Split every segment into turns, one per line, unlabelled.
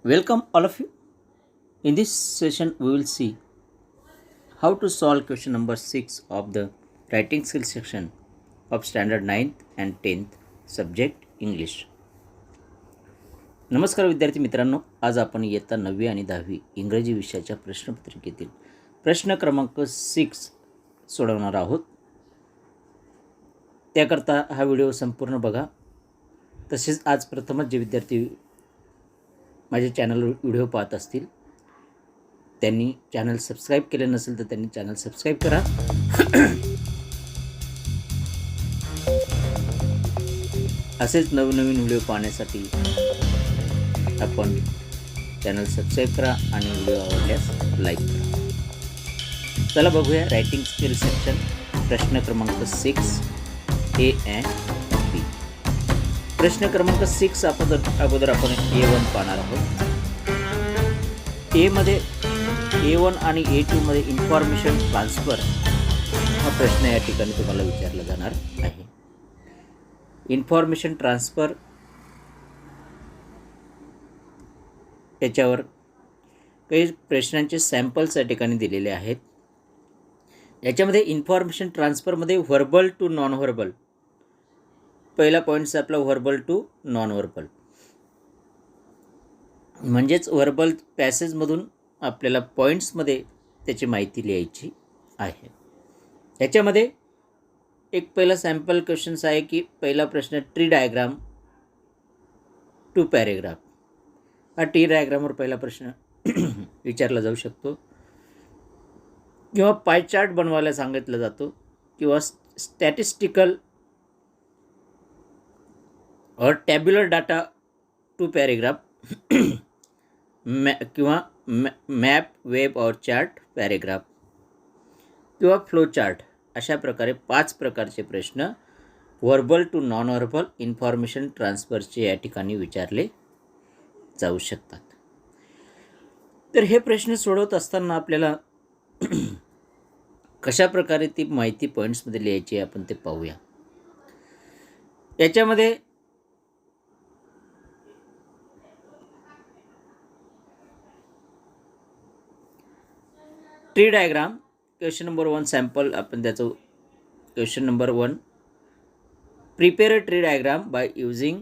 Welcome all of you. In this session, we will see how to solve question number 6 of the writing skills section of standard 9th and 10th subject English. नमस्कार विद्यार्थी मित्रांनो, आज आपण इयत्ता 9वी आणि 10वी इंग्रजी विषयाच्या प्रश्नपत्रिकेतील प्रश्न क्रमांक 6 सोडवणार आहोत. त्याकरता हा व्हिडिओ संपूर्ण बघा. तसेच आज प्रथमच जे विद्यार्थी माझे चॅनलवर व्हिडिओ पाहत असतील त्यांनी चॅनल सबस्क्राईब केले नसेल तर त्यांनी चॅनल सबस्क्राईब करा. असेच नवनवीन व्हिडिओ पाहण्यासाठी आपण चॅनल सबस्क्राईब करा आणि व्हिडिओ आवडल्यास लाईक करा. चला बघूया रायटिंग स्किल सेक्शन प्रश्न क्रमांक 6 ए अँड बी. प्रश्न क्रमांक 6 अगोदर आपण A1 पाहणार आहोत. मध्ये A1 आणि A2 मध्ये इन्फॉर्मेशन ट्रान्सफर हा प्रश्न या ठिकाणी तुम्हाला विचारला जाणार आहे. इन्फॉर्मेशन ट्रान्सफर याच्यावर काही प्रश्नांचे सॅम्पल्स या ठिकाणी दिलेले आहेत. याच्यामध्ये इन्फॉर्मेशन ट्रान्सफरमध्ये व्हर्बल टू नॉन व्हर्बल, पहिला पॉईंट आपला व्हर्बल टू नॉन व्हर्बल, म्हणजेच व्हर्बल पॅसेजमधून आपल्याला पॉईंट्समध्ये त्याची माहिती लिहायची आहे. याच्यामध्ये एक पहिला सॅम्पल क्वेश्चन्स आहे की पहिला प्रश्न ट्री डायग्राम टू पॅरेग्राफ. हा ट्री डायग्रामवर पहिला प्रश्न विचारला जाऊ शकतो किंवा पाय चार्ट बनवायला सांगितलं जातो किंवा statistical or tabular data to paragraph किंवा map, web or chart paragraph किंवा फ्लो चार्ट, अशा प्रकारे 5 प्रकारचे प्रश्न verbal to non verbal information ट्रान्सफरचे या ठिकाणी विचारले जाऊ शकतात. तर हे प्रश्न सोडवत असताना आपल्याला कशा प्रकारे ती माहिती पॉईंट्समध्ये लिहायची आपण ते पाहूया. याच्यामध्ये tree diagram question number 1 sample आपण त्याचं question number 1 prepare a tree diagram by using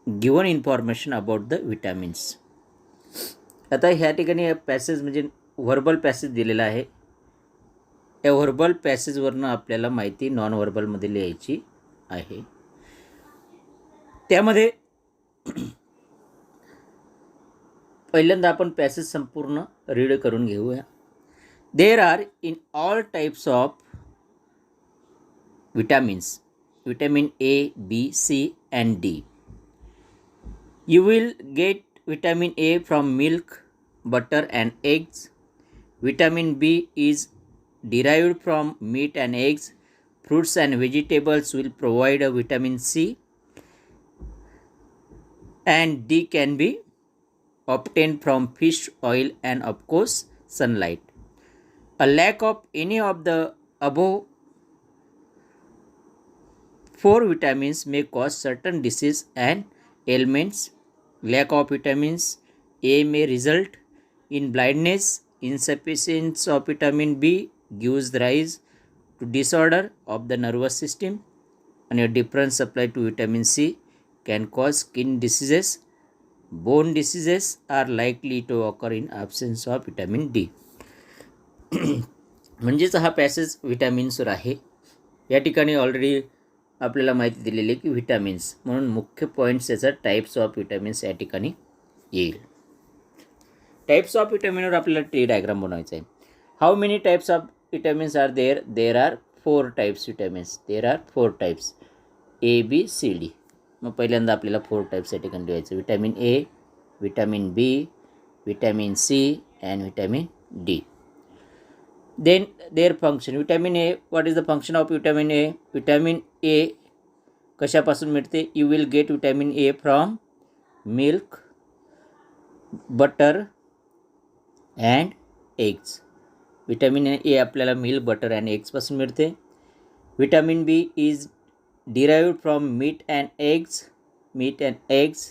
given information about the vitamins. आता ह्या ठिकाणी पॅसेज म्हणजे व्हर्बल पॅसेज दिलेला आहे. या व्हर्बल पॅसेजवरनं आपल्याला माहिती नॉन व्हर्बलमध्ये लिहायची आहे. त्यामध्ये पहिल्यांदा आपण पॅसेज संपूर्ण रीड करून घेऊया. There are in all types of vitamins, vitamin A, B, C and D. You will get vitamin A from milk, butter and eggs. Vitamin B is derived from meat and eggs. Fruits and vegetables will provide a vitamin C, and D can be obtained from fish oil and of course sunlight. A lack of any of the above 4 vitamins may cause certain disease and ailments. Lack of vitamins A may result in blindness. Insufficiency of vitamin B gives rise to disorder of the nervous system, and a different supply to vitamin C can cause skin diseases. Bone diseases are likely to occur in absence of vitamin D. म्हणजेच हा passage विटॅमिन्सवर आहे. या ठिकाणी already आपल्याला माहिती दिलेली आहे की विटॅमिन्स म्हणून मुख्य पॉईंट्स याचा टाईप्स ऑफ विटॅमिन्स या ठिकाणी येईल. टाईप्स ऑफ विटॅमिनवर आपल्याला ट्री डायग्राम बनवायचा आहे. How many types of vitamins are there? There are 4 types vitamins. There are 4 types A, B, C, D. मग पहिल्यांदा आपल्याला 4 टाईप्स या ठिकाणी लिहायचं. Vitamin A, vitamin B, vitamin C and vitamin D. Then their function. Vitamin A, what is the function of vitamin A? Vitamin A कशापासून मिळते? You will get vitamin A from milk, butter and eggs. Vitamin A आपल्याला milk, butter and eggs पासून मिळते. Vitamin B is derived from meat and eggs.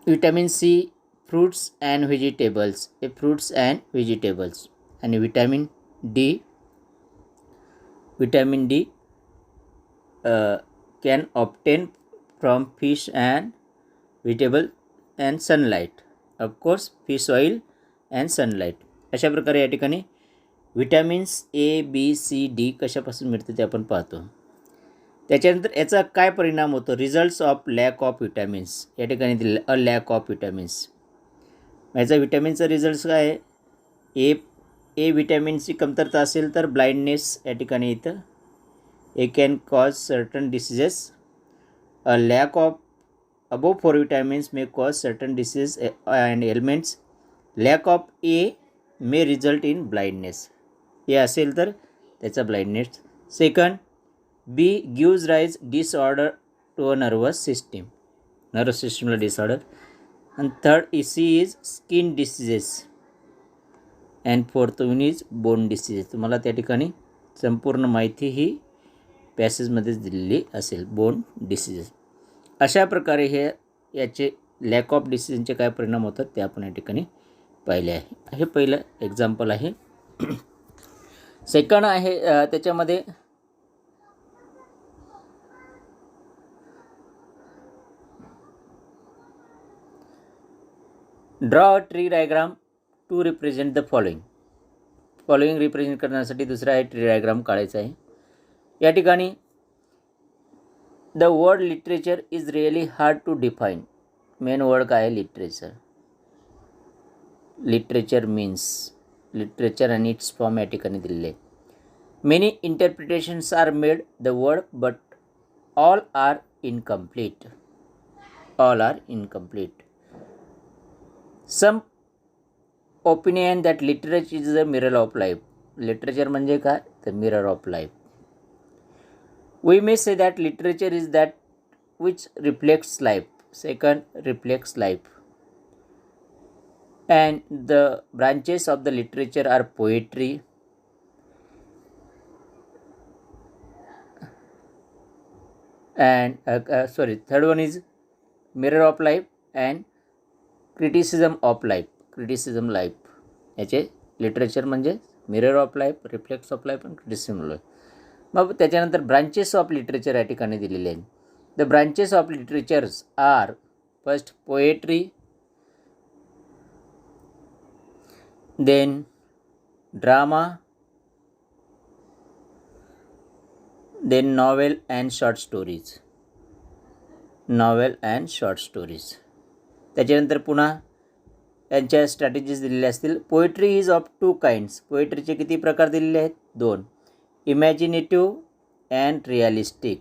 Vitamin C fruits and vegetables, हे fruits and vegetables. आणि vitamin D can obtain from fish and vegetable and sunlight, of course fish oil and sunlight. अशा प्रकारे या ठिकाणी vitamins A, B, C, D कशापासून मिळतं ते आपण पाहतो. त्याच्यानंतर याचा काय परिणाम होतो, results of lack of vitamins. या ठिकाणी दिलेलं अ लॅक ऑफ व्हिटॅमिन्स. याचा व्हिटॅमिनचा रिझल्ट्स काय आहे, ए व्हिटॅमिनची कमतरता असेल तर ब्लाइंडनेस या ठिकाणी येतं. A can cause certain diseases. A lack of above 4 vitamins may cause certain diseases and ailments. Lack of A may result in blindness. हे असेल तर त्याचा blindness. Second, B gives rise disorder to a nervous system, nervous सिस्टीमला disorder. आणि third C is skin diseases. And fourth one is bone diseases. तुम्हाला त्या ठिकाणी संपूर्ण माहिती ही पॅसेजमध्येच दिलेली असेल, बोन डिसीजेस. अशा प्रकारे याचे लॅक ऑफ डिसिजनचे काय परिणाम होतात ते आपण या ठिकाणी पाहिले आहे. हे पहिलं एक्झाम्पल आहे. सेकंड आहे त्याच्यामध्ये draw a tree diagram to represent the following represent करण्यासाठी दुसरा आहे ट्री डायग्राम काढायचा आहे. या ठिकाणी the word literature is really hard to define. Main word काय आहे, लिटरेचर. लिटरेचर मीन्स लिटरेचर आणि इट्स फॉर्म या ठिकाणी दिलेले. Many interpretations are made the word but all are incomplete. Some opinion that literature is the mirror of life. Literature म्हणजे काय, the mirror of life. We may say that literature is that which reflects life. Second, reflects life. And the branches of the literature are poetry, and third one is mirror of life and criticism of life. याचे literature म्हणजे mirror of life, reflects of life आणि criticism of life. मग त्याच्यानंतर branches of literature या ठिकाणी दिलेले आहेत. The branches of literatures are first poetry, then drama, then novel and short stories. त्याच्यानंतर पुन्हा यांच्या स्ट्रॅटेजीज दिलेल्या असतील. Poetry is of two kinds. पोएट्रीचे किती प्रकार दिलेले आहेत, 2. Imaginative and realistic.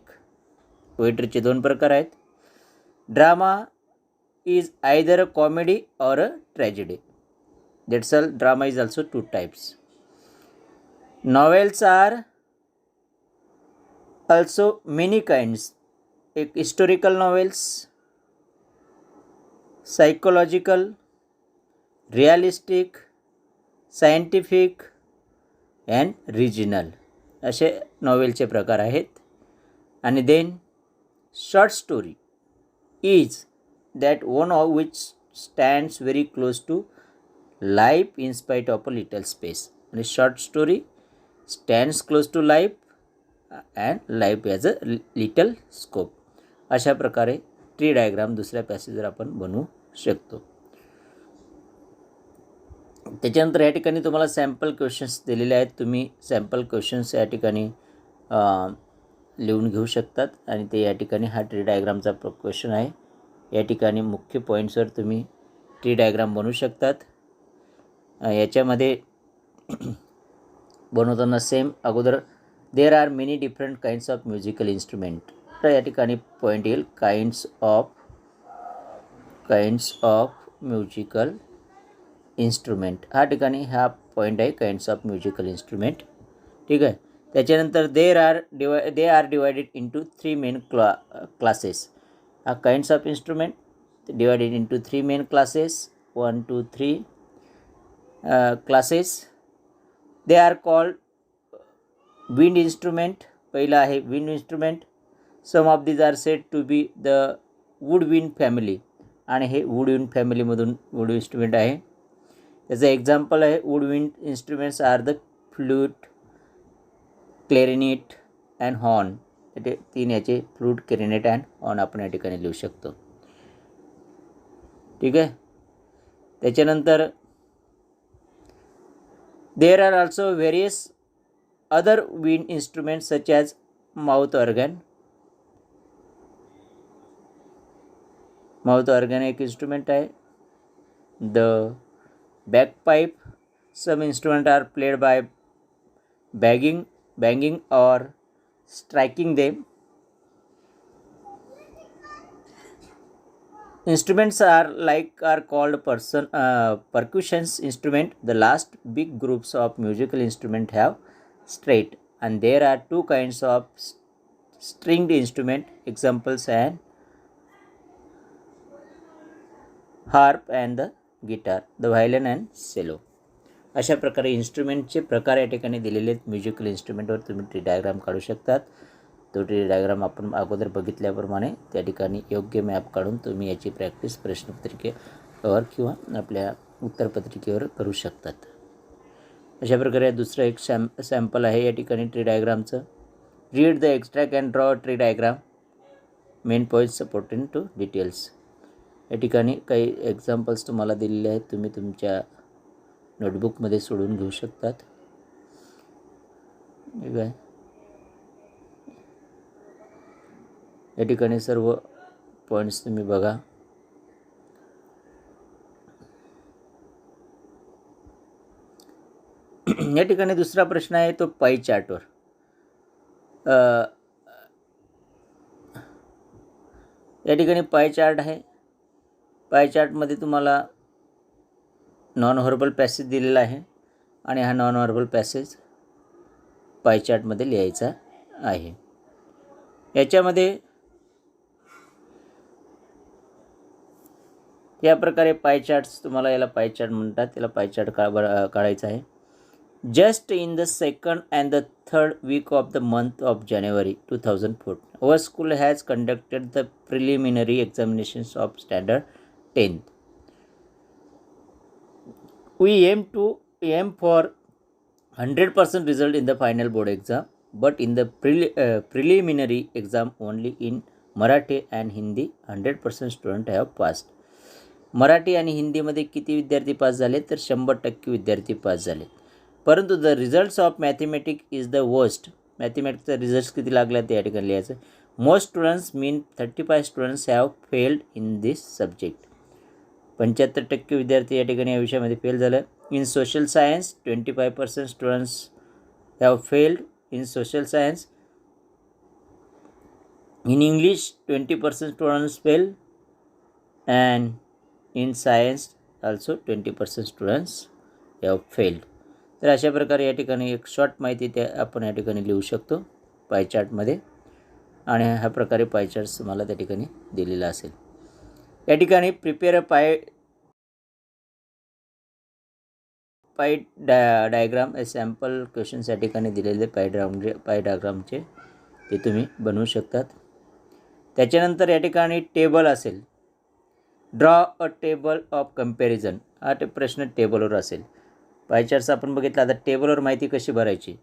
पोएट्रीचे 2 प्रकार आहेत. Drama is either a comedy और a tragedy. That's all. Drama is also 2 types. Novels are also many kinds. एक historical novels, psychological, realistic, scientific and regional असे नॉवेलचे प्रकार आहेत. आणि then short story is that one of which stands very close to life in spite of a little space. आणि short story stands close to life and life as a little scope. अशा प्रकारे tree diagram दुसऱ्या पॅसेजवर आपण बनवू शकतो. त्याच्यानंतर या ठिकाणी तुम्हाला सॅम्पल क्वेश्चन्स दिलेले आहेत. तुम्ही सॅम्पल क्वेश्चन्स या ठिकाणी लिहून घेऊ शकतात. आणि ते या ठिकाणी हा ट्री डायग्रामचा क्वेश्चन आहे. या ठिकाणी मुख्य पॉईंट्सवर तुम्ही ट्री डायग्राम बनवू शकतात. याच्यामध्ये बनवताना सेम अगोदर there are many different kinds of musical instrument. तर या ठिकाणी पॉईंट येईल काइंड्स ऑफ म्युझिकल इन्स्ट्रुमेंट. हा ठिकाणी हा पॉईंट आहे, काइंड्स ऑफ म्युझिकल इन्स्ट्रुमेंट. ठीक आहे. त्याच्यानंतर they are divided into 3 main classes. हा kinds of instrument divided into 3 main classes. 1, 2, 3 classes. They are called wind instrument. पहिला आहे wind instrument. Some of these are said to be the wood wind family. आणि हे वूडविंड फॅमिलीमधून wood instrument आहे. त्याचं example आहे woodwind instruments are the flute, clarinet and horn. ते 3 याचे flute, clarinet and horn आपण या ठिकाणी लिहू शकतो. ठीक आहे. त्याच्यानंतर there are also various other wind instruments such as mouth organ. Mouth organ एक इन्स्ट्रुमेंट आहे. The bagpipe, some instrument are played by banging or striking them. Instruments are called percussion instrument. The last big groups of musical instrument have straight, and there are 2 kinds of stringed instrument. Examples and harp and the guitar, the violin and cello. अशा प्रकारे इन्स्ट्रुमेंटचे प्रकार या ठिकाणी दिलेले आहेत. Musical इन्स्ट्रुमेंटवर तुम्ही tree diagram काढू शकतात. तो ट्री डायग्राम आपण अगोदर बघितल्याप्रमाणे त्या ठिकाणी योग्य मॅप काढून तुम्ही याची प्रॅक्टिस प्रश्नपत्रिकेवर किंवा आपल्या उत्तरपत्रिकेवर करू शकतात. अशा प्रकारे दुसरं एक सॅम्पल आहे या ठिकाणी ट्री डायग्रामचं. Read the extract and draw tree diagram, main points supporting to details. या ठिकाणी काही एक्झाम्पल्स तुम्हाला दिलेले आहेत. तुम्ही तुमच्या नोटबुकमध्ये सोडून घेऊ शकतात. ठीक आहे. या ठिकाणी सर्व पॉईंट्स तुम्ही बघा. या ठिकाणी दुसरा प्रश्न आहे तो पाई चार्टवर. या ठिकाणी पाई चार्ट आहे. पाई चार्टमध्ये तुम्हाला नॉन व्हर्बल पॅसेज दिलेला आहे आणि हा नॉन व्हर्बल पॅसेज पाई चार्टमध्ये लिहायचा आहे. याच्यामध्ये या प्रकारे पाई चार्ट्स, तुम्हाला याला पाई चार्ट म्हणतात, त्याला पाई चार्ट काढायचा आहे. Just in the second and the third week of the month of January 2014 our school has conducted the preliminary examinations of standard 10th. We aim for 100% result in the final board exam, but in the preliminary exam only in Marathi and Hindi 100% student have passed. Marathi आणि हिंदीमध्ये किती विद्यार्थी pass झाले तर 100% विद्यार्थी pass झाले. परंतु the results of mathematics is the worst. मॅथमॅटिक्सचा रिझल्ट्स किती लागला ते या ठिकाणी लिहायचं. Most students mean 35 students have failed in this subject. 75% विद्यार्थी या ठिकाणी या विषयामध्ये फेल झालं. In social science 25% students have failed in social science. In English 20% students fail and in science also 20% students have failed. तर अशा प्रकारे या ठिकाणी एक शॉर्ट माहिती त्या आपण या ठिकाणी लिहू शकतो पाय चार्टमध्ये, आणि ह्या प्रकारे पाय चार्ट्स तुम्हाला त्या ठिकाणी दिलेला असेल. या ठिकाणी prepare pie diagram sample questions या ठिकाणी दिलेले पाय डायग्रामचे ते तुम्ही बनवू शकतात. त्याच्यानंतर या ठिकाणी टेबल असेल. Draw a table of comparison. हा प्रश्न टेबलवर असेल. पाय चार्ट्स आपण बघितला. आता टेबलवर माहिती कशी भरायची.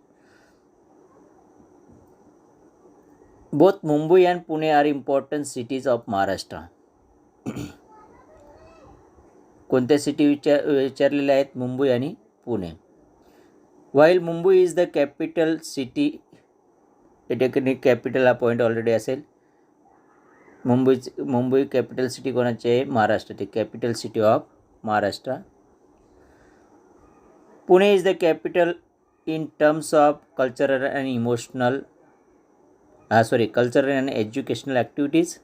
Both Mumbai and Pune are important cities of Maharashtra. कोणत्या सिटी विचारलेल्या आहेत? मुंबई आणि Pune. While Mumbai is the capital city. या ठिकाणी कॅपिटल हा पॉईंट ऑलरेडी असेल. मुंबई कॅपिटल सिटी कोणाची आहे? महाराष्ट्र. ते capital city of Maharashtra. Pune is the capital in terms of cultural and emotional cultural and educational activities.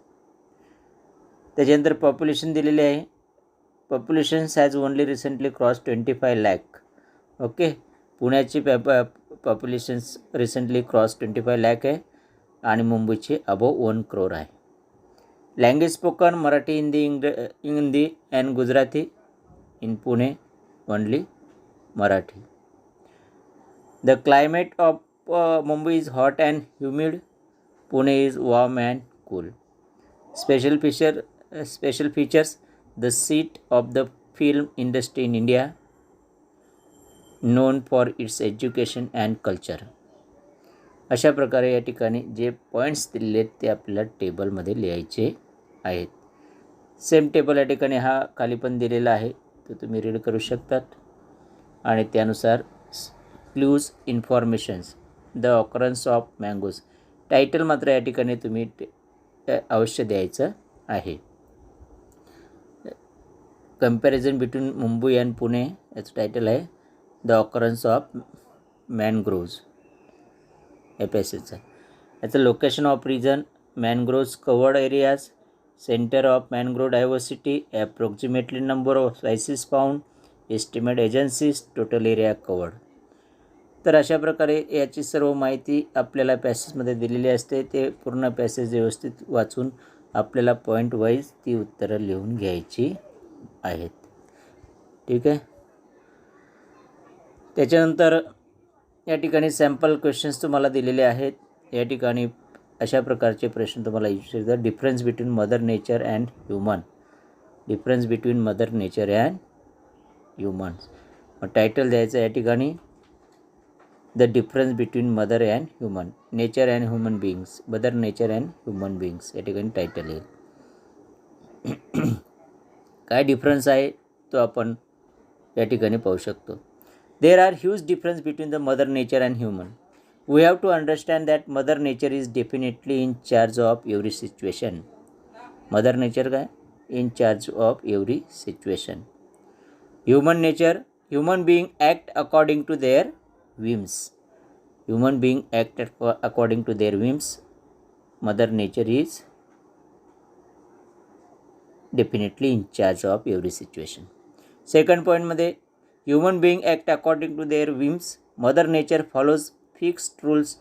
त्याच्यानंतर पॉप्युलेशन दिलेले आहे. Population has only recently cross 25 lakh. Okay. पुण्याची पॉप्युलेशन्स रिसेंटली क्रॉस 25 लाख आहे आणि मुंबईची अबोव 1 crore आहे. Language spoken Marathi, Hindi and Gujarati. In Pune only Marathi. The climate of Mumbai is hot and humid. Pune is warm and cool. Special features. The seat of the film industry in India, non for its education and culture. अशा प्रकारे या ठिकाणी जे points दिलेले आहेत ते आपल्याला टेबलमध्ये लिहायचे आहेत. सेम टेबल या ठिकाणी हा खाली पण दिलेला आहे, तो तुम्ही रीड करू शकतात. आणि त्यानुसार clues informations, the occurrence of mangoes, title मात्र या ठिकाणी तुम्ही अवश्य द्यायचं आहे. Comparison between Mumbai and Pune याचं टायटल आहे द ऑकरन्स ऑफ मॅनग्रोव्ज या पॅसेजचं. याचं location of region, mangroves covered areas, centre of mangrove diversity, approximately number of species found, estimate agencies, total area covered. तर अशा प्रकारे याची सर्व माहिती आपल्याला पॅसेजमध्ये दिलेली असते. ते पूर्ण पॅसेज व्यवस्थित वाचून आपल्याला पॉईंट वाईज ती उत्तरं लिहून घ्यायची आहेत. ठीक आहे. त्याच्यानंतर या ठिकाणी सॅम्पल क्वेश्चन्स तुम्हाला दिलेले आहेत. या ठिकाणी अशा प्रकारचे प्रश्न तुम्हाला विचारू शकतात. Difference between mother nature and human, difference between mother nature and humans. मग टायटल द्यायचं या ठिकाणी the difference between mother and human, nature and human beings, mother nature and human beings या ठिकाणी टायटल येईल. काय डिफरन्स आहे तो आपण या ठिकाणी पाहू शकतो. There are huge difference between the mother nature and human. We have to understand that mother nature is definitely in charge of every situation. Mother nature काय, in charge of every situation. Human nature, human being act according to their whims. Human being act according to their whims. Mother nature is definitely in charge of every situation. Second point मध्ये human being act according to their whims. Mother nature follows fixed rules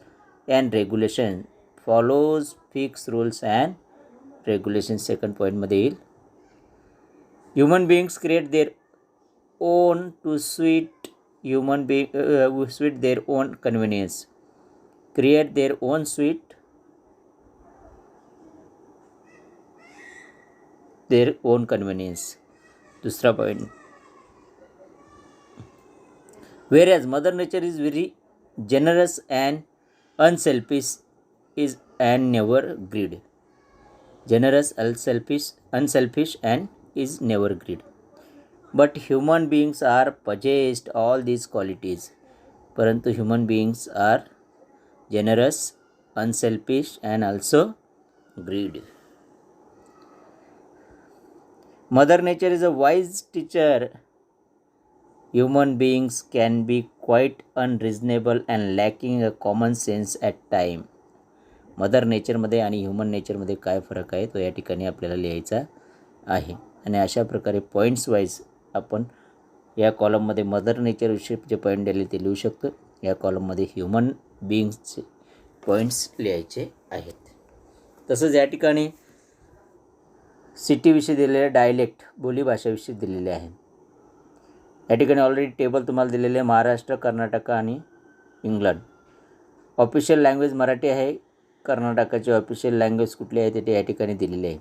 and regulations. Follows fixed rules and regulations. Second point मध्ये येईल. Human beings create their own to suit suit their own convenience. Create their own suit their own convenience. दूसरा point. Whereas mother nature is very generous and unselfish is and never greed. Generous, unselfish and is never greed. But human beings are possessed all these qualities. परंतु human beings are generous, unselfish and also greed. Mother nature is a wise teacher. Human beings can be quite unreasonable and lacking a common sense at time. Mother नेचरमध्ये आणि human नेचरमध्ये काय फरक आहे तो या ठिकाणी आपल्याला लिहायचा आहे. आणि अशा प्रकारे पॉईंट्स वाईज आपण या कॉलममध्ये मदर नेचरविषयी जे पॉईंट दिले ते लिहू शकतो. या कॉलममध्ये ह्युमन बिईंग्सचे पॉईंट्स लिहायचे आहेत. तसंच या ठिकाणी सिटीविषयी दिलेले, डायलेक्ट बोलीभाषेविषयी दिलेले आहे. या ठिकाणी ऑलरेडी टेबल तुम्हाला दिलेले आहे. महाराष्ट्र, कर्नाटक आणि इंग्लंड. ऑफिशियल लँग्वेज मराठी आहे. कर्नाटकाची ऑफिशियल लँग्वेज कुठली आहे ते या ठिकाणी दिलेली आहे.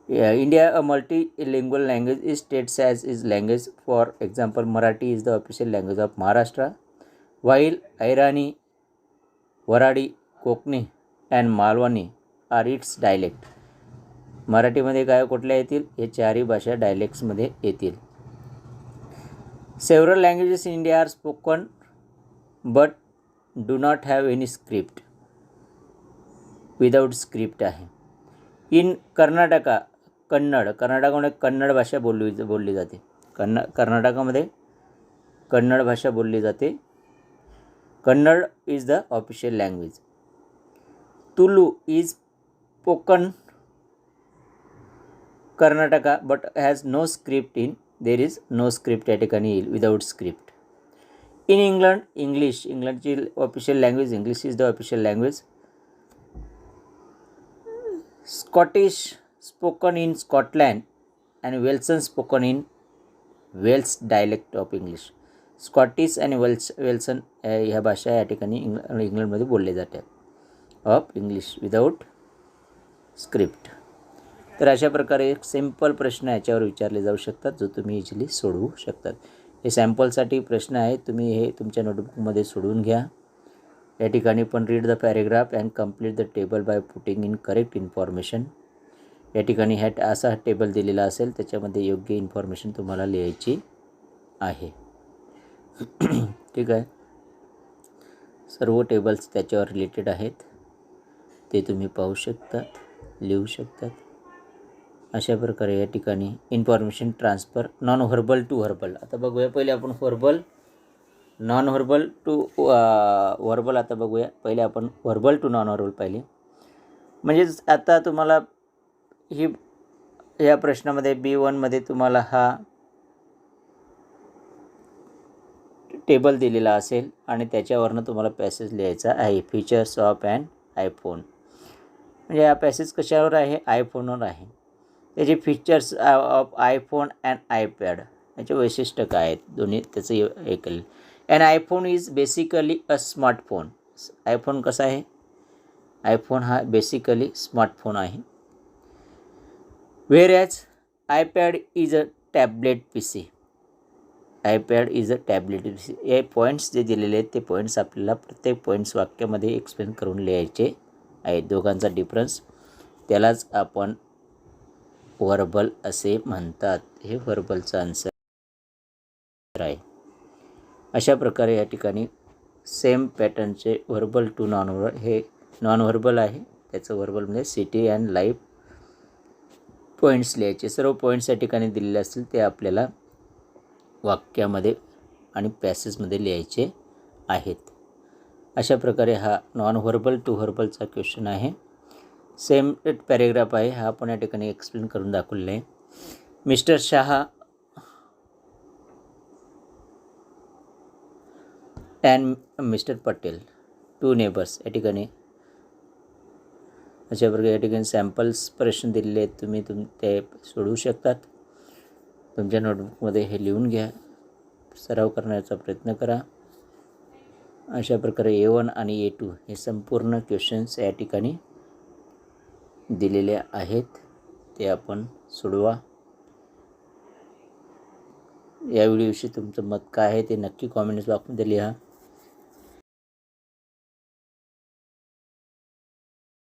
India a multilingual language is states as is language. For example, Marathi is the official language of Maharashtra, while Airani, Waradi, Kokni and Malwani are its dialect. मराठीमध्ये काय कुठल्या येतील, हे चारही भाषा डायलेक्ट्समध्ये येतील. Several languages in India are spoken but do not have any script. Without script आहे. In Karnataka, कर्नाटकामध्ये कन्नड भाषा बोलली जाते. कर्नाटकामध्ये कन्नड भाषा बोलली जाते. Kannada is the official language. Tulu is spoken Karnataka but has no script in. There is no script या ठिकाणी येईल, विदाऊट स्क्रिप्ट. इन इंग्लंड, इंग्लंडची official language English is the official language. Scottish spoken in Scotland and Welsh spoken in Welsh dialect of English. Scottish आणि वेल्सन ह्या भाषा या ठिकाणी इंग्लंडमध्ये बोलले जातात ऑफ इंग्लिश विदाऊट स्क्रिप्ट. तर अशा प्रकारे एक सिंपल प्रश्न याच्यावर विचारले जाऊ शकतात, जो तुम्ही इझिली सोडवू शकतात. हे सॅम्पलसाठी प्रश्न आहे, तुम्ही हे तुमच्या नोटबुकमध्ये सोडवून घ्या. या ठिकाणी पण read the paragraph and complete the table by putting in correct information. या ठिकाणी असा टेबल दिलेला असेल, त्याच्यामध्ये योग्य इन्फॉर्मेशन तुम्हाला लिहायची आहे. ठीक आहे. सर्व टेबल्स त्याच्यावर रिलेटेड आहेत, ते तुम्ही पाहू शकतात, लिहू शकतात. अशा प्रकारे या ठिकाणी information transfer non verbal to verbal. आता बघूया पहिले आपण verbal, non verbal to verbal. आता बघूया पहिले आपण व्हर्बल टू नॉन व्हर्बल पाहिले. म्हणजेच आता तुम्हाला या प्रश्नामध्ये B1मध्ये तुम्हाला हा टेबल दिलेला असेल आणि त्याच्यावरनं तुम्हाला पॅसेज लिहायचा आहे. Features of an iPhone. म्हणजे हा पॅसेज कशावर आहे? आयफोनवर आहे. त्याचे features of iPhone and iPad, याचे वैशिष्ट्य काय आहेत, दोन्ही त्याचं हे केलं. An iPhone is basically a smartphone. IPhone कसा आहे? आयफोन हा बेसिकली स्मार्टफोन आहे. Whereas iPad is a tablet PC. IPad is a tablet PC. हे पॉईंट्स जे दिलेले आहेत, ते पॉईंट्स आपल्याला प्रत्येक पॉईंट्स वाक्यामध्ये एक्सप्लेन करून लिहायचे आहेत. दोघांचा डिफरन्स, त्यालाच आपण व्हर्बल असे म्हणतात. हे व्हर्बलचा आन्सर आहे. अशा प्रकारे या ठिकाणी सेम पॅटर्नचे व्हर्बल टू नॉन व्हर्बल, हे नॉन व्हर्बल आहे, त्याचं व्हर्बलमध्ये सिटी अँड लाईफ पॉईंट्स लिहायचे. सर्व पॉईंट्स या ठिकाणी दिलेले असतील, ते आपल्याला वाक्यामध्ये आणि पॅसेजमध्ये लिहायचे आहेत. अशा प्रकारे हा नॉन व्हर्बल टू व्हर्बलचा क्वेश्चन आहे. सेम पॅरेग्राफ आहे, हा आपण या ठिकाणी एक्सप्लेन करून दाखवलेला आहे. Mister Shah and mister Patel, two neighbours. या ठिकाणी अशा प्रकारे या ठिकाणी सॅम्पल्स प्रश्न दिलेले आहेत, तुम्ही ते सोडवू शकतात. तुमच्या नोटबुकमध्ये हे लिहून घ्या, सराव करण्याचा प्रयत्न करा. अशा प्रकारे A1 आणि A2 हे संपूर्ण क्वेश्चन्स या ठिकाणी दिलेले आहेत, ते आपण सोडवा. या व्हिडिओविषयी तुमचं मत काय आहे ते नक्की कॉमेंट्स बॉक्समध्ये लिहा.